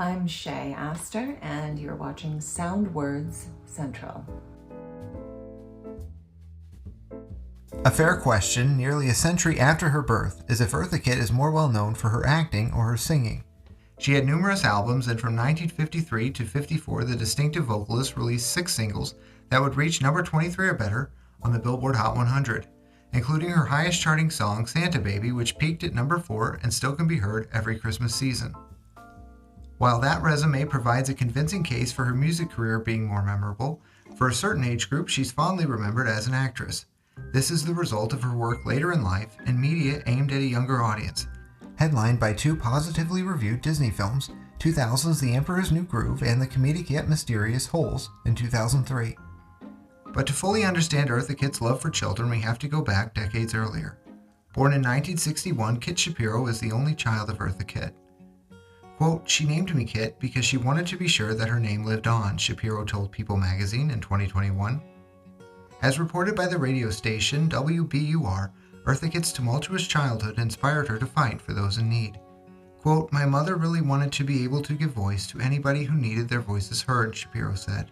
I'm Shay Astar, and you're watching Sound Words Central. A fair question, nearly a century after her birth, is if Eartha Kitt is more well known for her acting or her singing. She had numerous albums, and from 1953 to 54, the distinctive vocalist released 6 singles that would reach number 23 or better on the Billboard Hot 100, including her highest charting song, Santa Baby, which peaked at number 4 and still can be heard every Christmas season. While that resume provides a convincing case for her music career being more memorable, for a certain age group she's fondly remembered as an actress. This is the result of her work later in life in media aimed at a younger audience. Headlined by 2 positively reviewed Disney films, 2000's The Emperor's New Groove and the comedic yet mysterious Holes in 2003. But to fully understand Eartha Kitt's love for children, we have to go back decades earlier. Born in 1961, Kit Shapiro is the only child of Eartha Kitt. Quote, "She named me Kit because she wanted to be sure that her name lived on," Shapiro told People magazine in 2021. As reported by the radio station WBUR, Eartha Kitt's tumultuous childhood inspired her to fight for those in need. Quote, "My mother really wanted to be able to give voice to anybody who needed their voices heard," Shapiro said.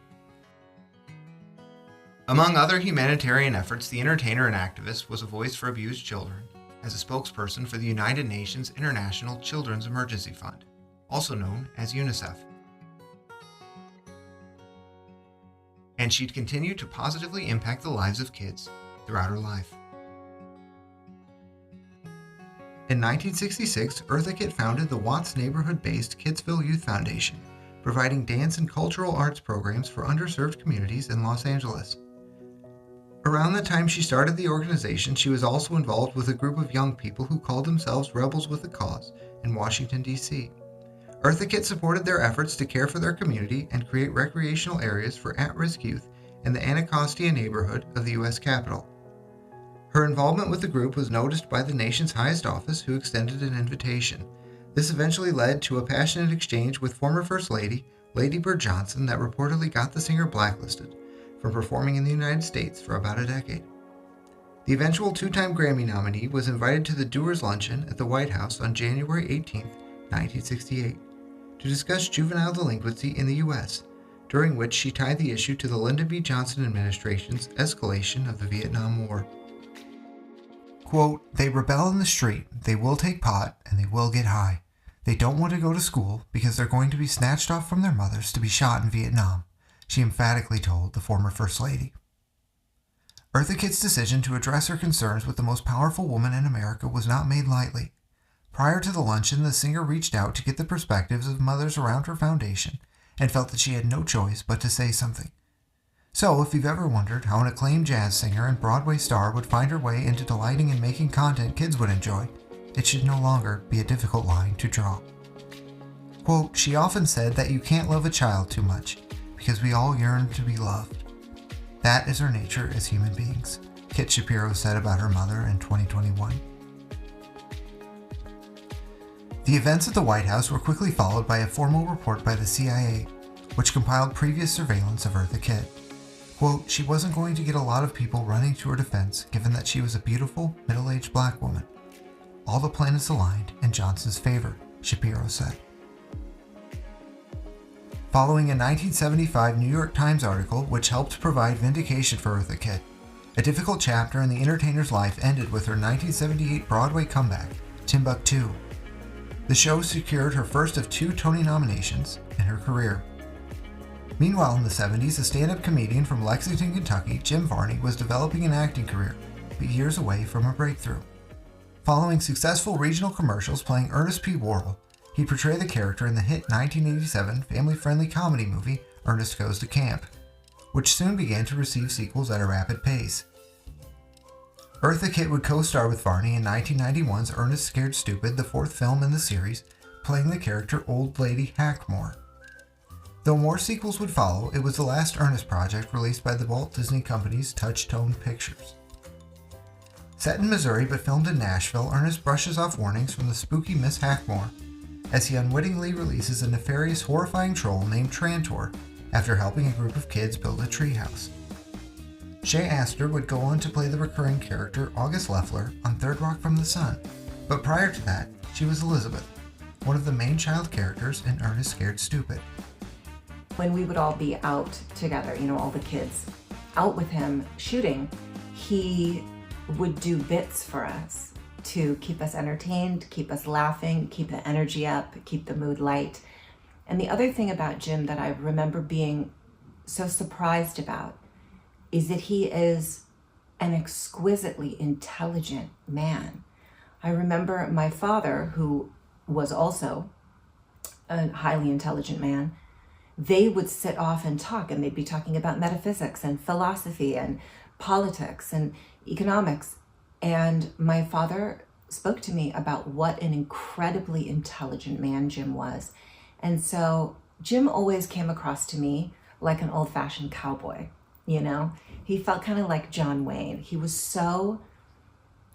Among other humanitarian efforts, the entertainer and activist was a voice for abused children as a spokesperson for the United Nations International Children's Emergency Fund, also known as UNICEF. And she'd continue to positively impact the lives of kids throughout her life. In 1966, Eartha Kitt founded the Watts neighborhood-based Kidsville Youth Foundation, providing dance and cultural arts programs for underserved communities in Los Angeles. Around the time she started the organization, she was also involved with a group of young people who called themselves Rebels with a Cause in Washington, D.C. Eartha Kitt supported their efforts to care for their community and create recreational areas for at-risk youth in the Anacostia neighborhood of the U.S. Capitol. Her involvement with the group was noticed by the nation's highest office, who extended an invitation. This eventually led to a passionate exchange with former First Lady, Lady Bird Johnson, that reportedly got the singer blacklisted from performing in the United States for about a decade. The eventual 2-time Grammy nominee was invited to the Doers Luncheon at the White House on January 18, 1968, to discuss juvenile delinquency in the U.S., during which she tied the issue to the Lyndon B. Johnson administration's escalation of the Vietnam War. Quote, "They rebel in the street, they will take pot, and they will get high. They don't want to go to school because they're going to be snatched off from their mothers to be shot in Vietnam," she emphatically told the former First Lady. Eartha Kitt's decision to address her concerns with the most powerful woman in America was not made lightly. Prior to the luncheon, the singer reached out to get the perspectives of mothers around her foundation and felt that she had no choice but to say something. So, if you've ever wondered how an acclaimed jazz singer and Broadway star would find her way into delighting and making content kids would enjoy, it should no longer be a difficult line to draw. Quote, "She often said that you can't love a child too much, because we all yearn to be loved. That is our nature as human beings," Kit Shapiro said about her mother in 2021. The events at the White House were quickly followed by a formal report by the CIA, which compiled previous surveillance of Eartha Kitt. Quote, "She wasn't going to get a lot of people running to her defense, given that she was a beautiful, middle-aged black woman. All the planets aligned in Johnson's favor," Shapiro said. Following a 1975 New York Times article which helped provide vindication for Eartha Kitt, a difficult chapter in the entertainer's life ended with her 1978 Broadway comeback, Timbuktu. The show secured her first of 2 Tony nominations in her career. Meanwhile, in the 70s, a stand-up comedian from Lexington, Kentucky, Jim Varney, was developing an acting career, but years away from a breakthrough. Following successful regional commercials playing Ernest P. Worrell, he portrayed the character in the hit 1987 family-friendly comedy movie Ernest Goes to Camp, which soon began to receive sequels at a rapid pace. Eartha Kitt would co-star with Varney in 1991's Ernest Scared Stupid, the 4th film in the series, playing the character Old Lady Hackmore. Though more sequels would follow, it was the last Ernest project released by the Walt Disney Company's Touchstone Pictures. Set in Missouri but filmed in Nashville, Ernest brushes off warnings from the spooky Miss Hackmore as he unwittingly releases a nefarious, horrifying troll named Trantor after helping a group of kids build a treehouse. Shay Astar would go on to play the recurring character August Leffler on Third Rock from the Sun, but prior to that, she was Elizabeth, one of the main child characters in Ernest Scared Stupid. When we would all be out together, all the kids out with him shooting, he would do bits for us to keep us entertained, keep us laughing, keep the energy up, keep the mood light. And the other thing about Jim that I remember being so surprised about is that he is an exquisitely intelligent man. I remember my father, who was also a highly intelligent man, they would sit off and talk, and they'd be talking about metaphysics and philosophy and politics and economics. And my father spoke to me about what an incredibly intelligent man Jim was. And so Jim always came across to me like an old-fashioned cowboy, He felt kind of like John Wayne. He was so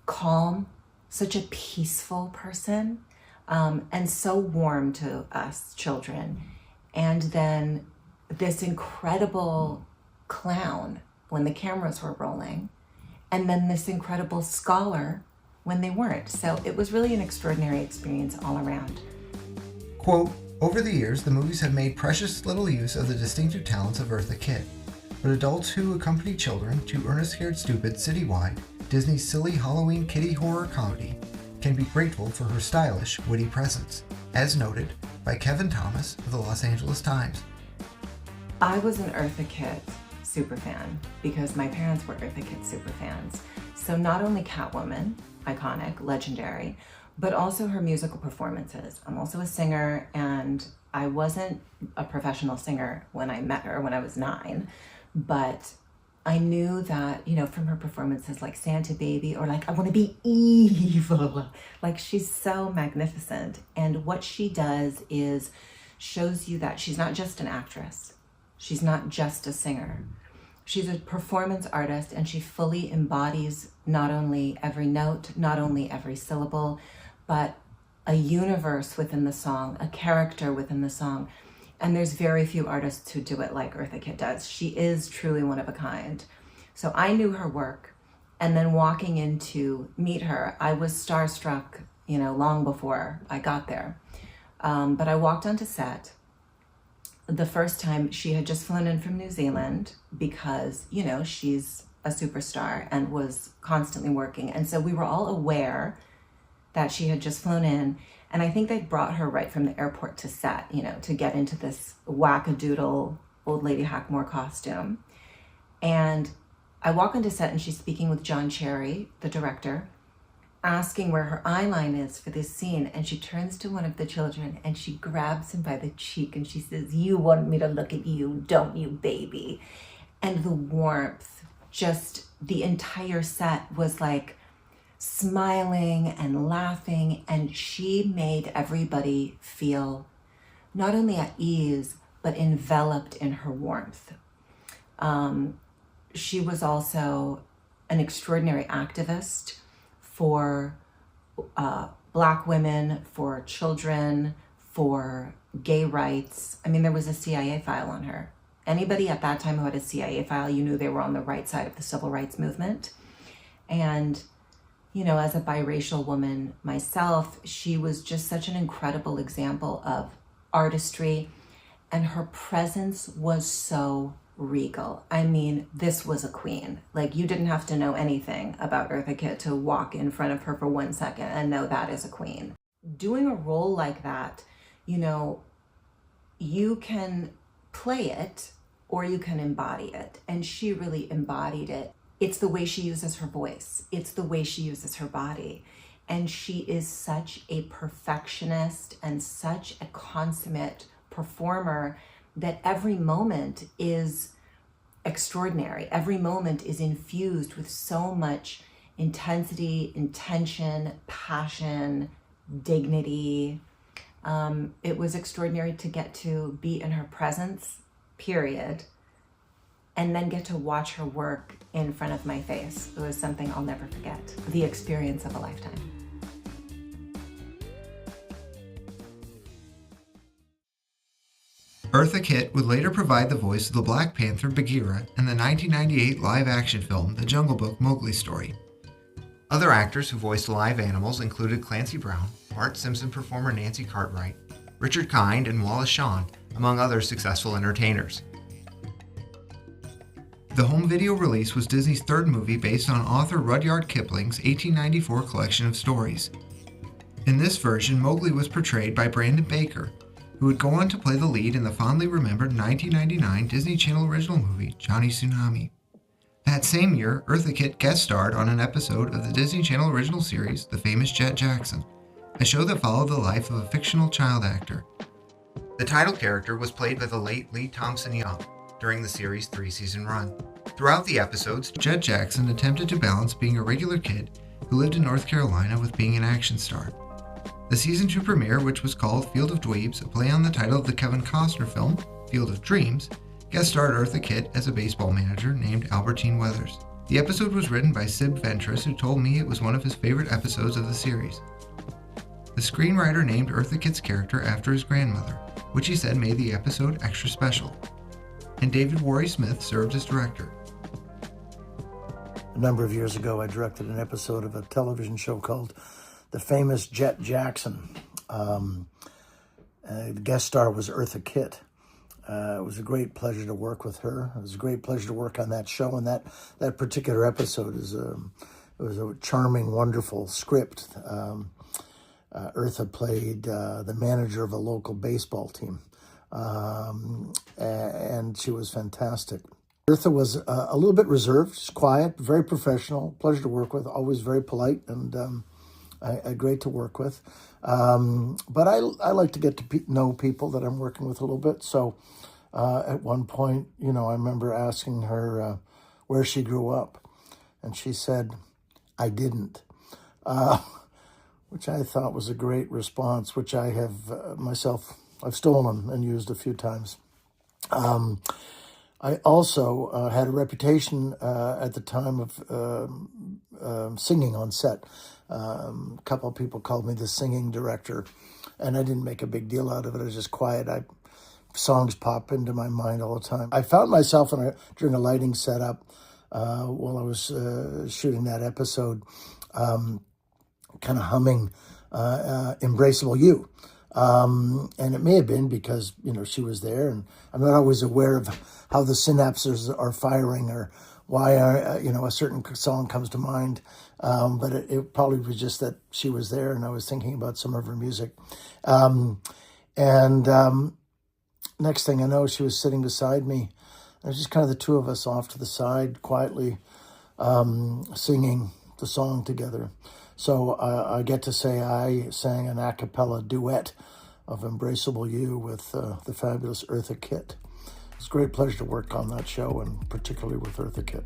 calm, such a peaceful person, and so warm to us children. And then this incredible clown when the cameras were rolling, and then this incredible scholar when they weren't. So it was really an extraordinary experience all around. Quote, over the years, the movies have made precious little use of the distinctive talents of Eartha Kitt, but adults who accompany children to Ernest Scared Stupid citywide, Disney's silly Halloween kiddie horror comedy, can be grateful for her stylish, witty presence, as noted by Kevin Thomas of the Los Angeles Times. I was an Eartha Kitt superfan because my parents were Eartha Kitt superfans. So not only Catwoman, iconic, legendary, but also her musical performances. I'm also a singer, and I wasn't a professional singer when I met her when I was 9, but I knew that, from her performances like Santa Baby or like I Want to Be Evil, like she's so magnificent. And what she does is shows you that she's not just an actress. She's not just a singer. She's a performance artist, and she fully embodies not only every note, not only every syllable, but a universe within the song, a character within the song. And there's very few artists who do it like Eartha Kitt does. She is truly one of a kind. So I knew her work, and then walking in to meet her, I was starstruck, long before I got there. But I walked onto set. The first time, she had just flown in from New Zealand because, she's a superstar and was constantly working. And so we were all aware that she had just flown in. And I think they brought her right from the airport to set, to get into this wackadoodle old lady Hackmore costume. And I walk onto set, and she's speaking with John Cherry, the director, asking where her eye line is for this scene. And she turns to one of the children and she grabs him by the cheek and she says, "You want me to look at you, don't you, baby?" And the warmth, just the entire set was like smiling and laughing, and she made everybody feel not only at ease, but enveloped in her warmth. She was also an extraordinary activist for Black women, for children, for gay rights. I mean, there was a CIA file on her. Anybody at that time who had a CIA file, you knew they were on the right side of the civil rights movement. And, as a biracial woman myself, she was just such an incredible example of artistry, and her presence was so regal. I mean, this was a queen. Like, you didn't have to know anything about Eartha Kitt to walk in front of her for 1 second and know that is a queen. Doing a role like that, you can play it or you can embody it. And she really embodied it. It's the way she uses her voice. It's the way she uses her body. And she is such a perfectionist and such a consummate performer that every moment is extraordinary. Every moment is infused with so much intensity, intention, passion, dignity. It was extraordinary to get to be in her presence, period, and then get to watch her work in front of my face. It was something I'll never forget. The experience of a lifetime. Eartha Kitt would later provide the voice of the Black Panther Bagheera in the 1998 live-action film The Jungle Book Mowgli Story. Other actors who voiced live animals included Clancy Brown, Bart Simpson performer Nancy Cartwright, Richard Kind, and Wallace Shawn, among other successful entertainers. The home video release was Disney's third movie based on author Rudyard Kipling's 1894 collection of stories. In this version, Mowgli was portrayed by Brandon Baker, who would go on to play the lead in the fondly remembered 1999 Disney Channel original movie Johnny Tsunami. That same year, Eartha Kitt guest starred on an episode of the Disney Channel original series The Famous Jett Jackson, a show that followed the life of a fictional child actor. The title character was played by the late Lee Thompson Young during the series' 3-season run. Throughout the episodes, Jett Jackson attempted to balance being a regular kid who lived in North Carolina with being an action star. The season 2 premiere, which was called Field of Dweebs, a play on the title of the Kevin Costner film Field of Dreams, guest starred Eartha Kitt as a baseball manager named Albertine Weathers. The episode was written by Sib Ventris, who told me it was one of his favorite episodes of the series. The screenwriter named Eartha Kitt's character after his grandmother, which he said made the episode extra special. And David Warry-Smith served as director. A number of years ago, I directed an episode of a television show called The Famous Jett Jackson. The guest star was Eartha Kitt. It was a great pleasure to work with her. It was a great pleasure to work on that show, and that particular episode it was a charming, wonderful script. Eartha played the manager of a local baseball team, and she was fantastic. Eartha was a little bit reserved, just quiet, very professional, pleasure to work with, always very polite, and great to work with. But I like to get to know people that I'm working with a little bit. So at one point, I remember asking her where she grew up. And she said, "I didn't," which I thought was a great response, which I have I've stolen and used a few times. I also had a reputation at the time of singing on set. A couple of people called me the singing director, and I didn't make a big deal out of it. I was just quiet. Songs pop into my mind all the time. I found myself during a lighting setup while I was shooting that episode, kind of humming "Embraceable You." And it may have been because, she was there, and I'm not always aware of how the synapses are firing or why, a certain song comes to mind. But it probably was just that she was there and I was thinking about some of her music. Next thing I know, she was sitting beside me. It was just kind of the two of us off to the side, quietly singing the song together. So I get to say I sang an a cappella duet of Embraceable You with the fabulous Eartha Kitt. It's a great pleasure to work on that show, and particularly with Eartha Kitt.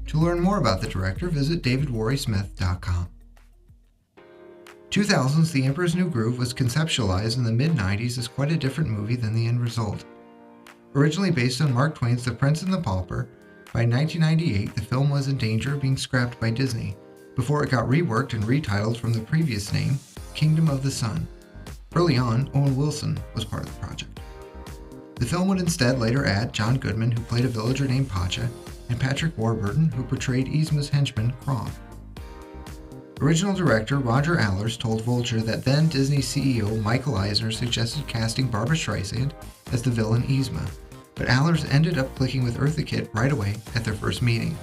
To learn more about the director, visit davidwarrysmith.com. 2000's The Emperor's New Groove was conceptualized in the mid-90s as quite a different movie than the end result. Originally based on Mark Twain's The Prince and the Pauper, by 1998 the film was in danger of being scrapped by Disney, before it got reworked and retitled from the previous name, Kingdom of the Sun. Early on, Owen Wilson was part of the project. The film would instead later add John Goodman, who played a villager named Pacha, and Patrick Warburton, who portrayed Yzma's henchman, Kronk. Original director Roger Allers told Vulture that then Disney CEO Michael Eisner suggested casting Barbra Streisand as the villain Yzma, but Allers ended up clicking with Eartha Kitt right away at their first meeting.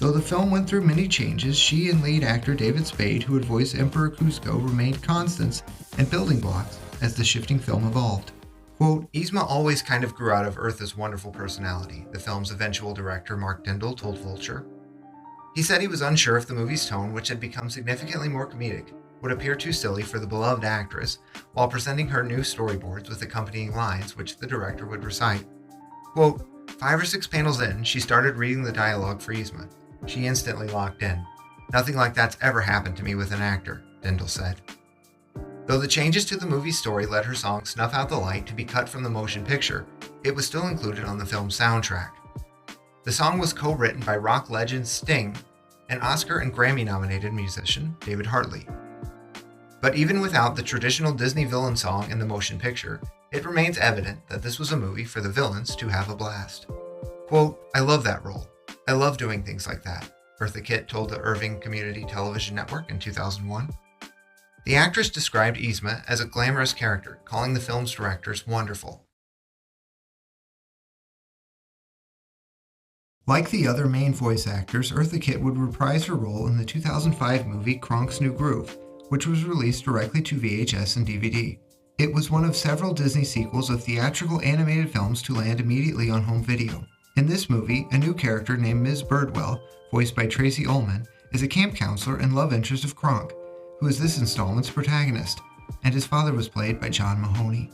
Though the film went through many changes, she and lead actor David Spade, who would voice Emperor Kuzco, remained constants and building blocks as the shifting film evolved. Quote, Yzma always kind of grew out of Eartha's wonderful personality, the film's eventual director Mark Dindal told Vulture. He said he was unsure if the movie's tone, which had become significantly more comedic, would appear too silly for the beloved actress, while presenting her new storyboards with accompanying lines which the director would recite. Quote, 5 or 6 panels in, she started reading the dialogue for Yzma. She instantly locked in. Nothing like that's ever happened to me with an actor, Dindal said. Though the changes to the movie's story led her song Snuff Out the Light to be cut from the motion picture, it was still included on the film's soundtrack. The song was co-written by rock legend Sting and Oscar and Grammy-nominated musician David Hartley. But even without the traditional Disney villain song in the motion picture, it remains evident that this was a movie for the villains to have a blast. Quote, I love that role. I love doing things like that, Eartha Kitt told the Irving Community Television Network in 2001. The actress described Yzma as a glamorous character, calling the film's directors wonderful. Like the other main voice actors, Eartha Kitt would reprise her role in the 2005 movie Kronk's New Groove, which was released directly to VHS and DVD. It was one of several Disney sequels of theatrical animated films to land immediately on home video. In this movie, a new character named Ms. Birdwell, voiced by Tracy Ullman, is a camp counselor and love interest of Kronk, who is this installment's protagonist, and his father was played by John Mahoney.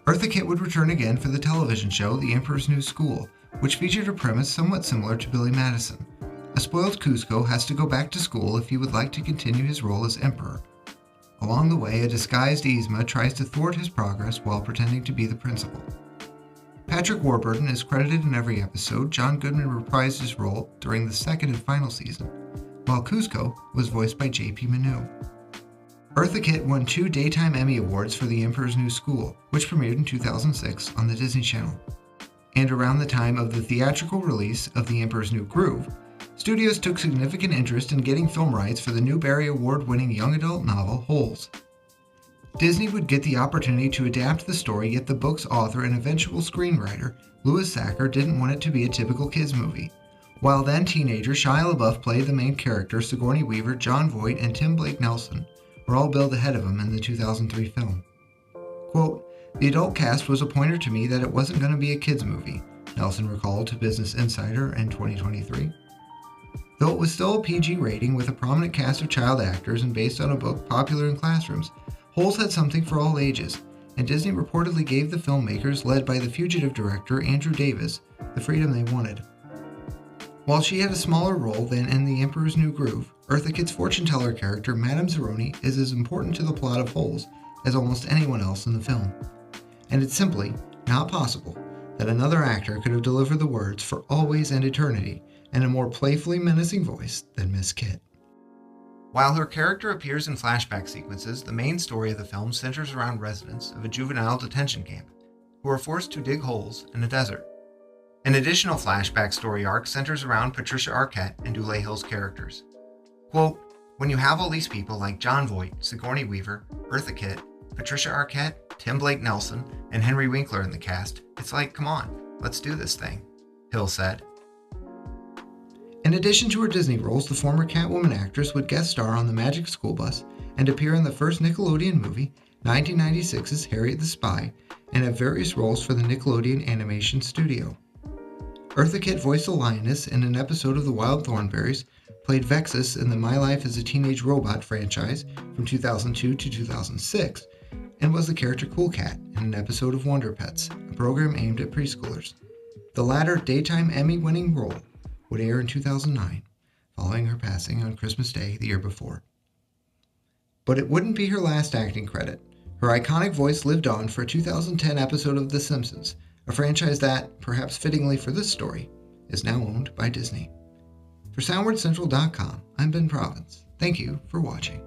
Eartha Kitt would return again for the television show The Emperor's New School, which featured a premise somewhat similar to Billy Madison. A spoiled Kuzco has to go back to school if he would like to continue his role as emperor. Along the way, a disguised Yzma tries to thwart his progress while pretending to be the principal. Patrick Warburton is credited in every episode. John Goodman reprised his role during the second and final season, while Kuzco was voiced by J.P. Manu. Eartha Kitt won 2 Daytime Emmy Awards for The Emperor's New School, which premiered in 2006 on the Disney Channel. And around the time of the theatrical release of The Emperor's New Groove, studios took significant interest in getting film rights for the Newbery Award-winning young adult novel Holes. Disney would get the opportunity to adapt the story, yet the book's author and eventual screenwriter, Louis Sacker, didn't want it to be a typical kids' movie. While then teenager Shia LaBeouf played the main character, Sigourney Weaver, Jon Voight, and Tim Blake Nelson were all billed ahead of him in the 2003 film. Quote, "The adult cast was a pointer to me that it wasn't going to be a kids' movie," Nelson recalled to Business Insider in 2023. Though it was still a PG rating with a prominent cast of child actors and based on a book popular in classrooms, Holes had something for all ages, and Disney reportedly gave the filmmakers, led by The Fugitive director Andrew Davis, the freedom they wanted. While she had a smaller role than in The Emperor's New Groove, Eartha Kitt's fortune-teller character, Madame Zeroni, is as important to the plot of Holes as almost anyone else in the film. And it's simply not possible that another actor could have delivered the words "for always and eternity" in a more playfully menacing voice than Miss Kitt. While her character appears in flashback sequences, the main story of the film centers around residents of a juvenile detention camp who are forced to dig holes in a desert. An additional flashback story arc centers around Patricia Arquette and Dule Hill's characters. Quote, "When you have all these people like Jon Voight, Sigourney Weaver, Eartha Kitt, Patricia Arquette, Tim Blake Nelson, and Henry Winkler in the cast, it's like, come on, let's do this thing," Hill said. In addition to her Disney roles, the former Catwoman actress would guest star on the Magic School Bus and appear in the first Nickelodeon movie, 1996's Harriet the Spy, and have various roles for the Nickelodeon Animation Studio. Eartha Kitt voiced a lioness in an episode of The Wild Thornberrys, played Vexus in the My Life as a Teenage Robot franchise from 2002 to 2006, and was the character Cool Cat in an episode of Wonder Pets, a program aimed at preschoolers. The latter Daytime Emmy-winning role would air in 2009, following her passing on Christmas Day the year before. But it wouldn't be her last acting credit. Her iconic voice lived on for a 2010 episode of The Simpsons, a franchise that, perhaps fittingly for this story, is now owned by Disney. For SoundwardCentral.com, I'm Ben Province. Thank you for watching.